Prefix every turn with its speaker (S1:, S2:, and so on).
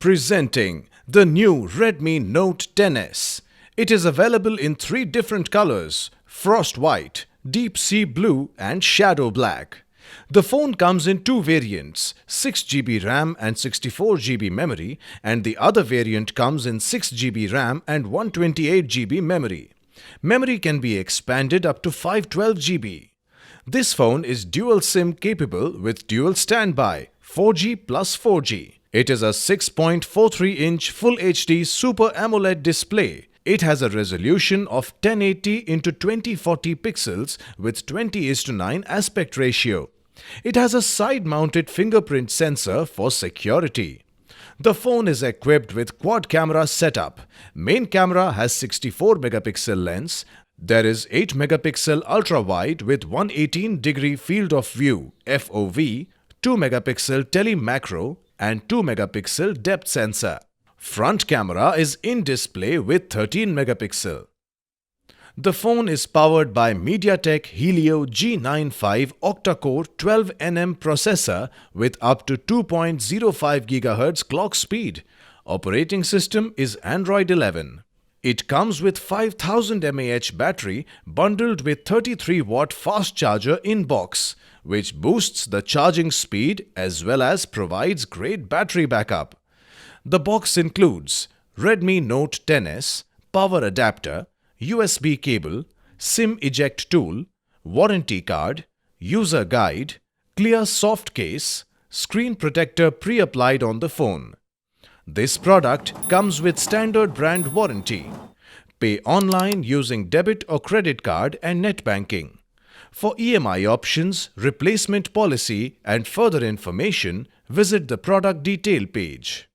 S1: Presenting the new Redmi Note 10s. It is available in 3 different colors: frost white, deep sea blue and shadow black. The phone comes in 2 variants, 6GB RAM and 64GB memory, and the other variant comes in 6GB RAM and 128GB memory. Memory can be expanded up to 512GB. This phone is dual SIM capable with dual standby, 4G plus 4G. It is a 6.43-inch Full HD Super AMOLED display. It has a resolution of 1080 x 2040 pixels with 20:9 aspect ratio. It has a side-mounted fingerprint sensor for security. The phone is equipped with quad camera setup. Main camera has 64-megapixel lens. There is 8-megapixel ultra-wide with 118-degree field of view (FOV), 2-megapixel tele-macro and 2-megapixel depth sensor. Front camera is in-display with 13-megapixel. The phone is powered by MediaTek Helio G95 Octa-core 12nm processor with up to 2.05 GHz clock speed. Operating system is Android 11. It comes with 5000 mAh battery bundled with 33-watt fast charger in box, which boosts the charging speed as well as provides great battery backup. The box includes Redmi Note 10s, power adapter, USB cable, SIM eject tool, warranty card, user guide, clear soft case, screen protector pre-applied on the phone. This product comes with standard brand warranty. Pay online using debit or credit card and net banking. For EMI options, replacement policy and further information, visit the product detail page.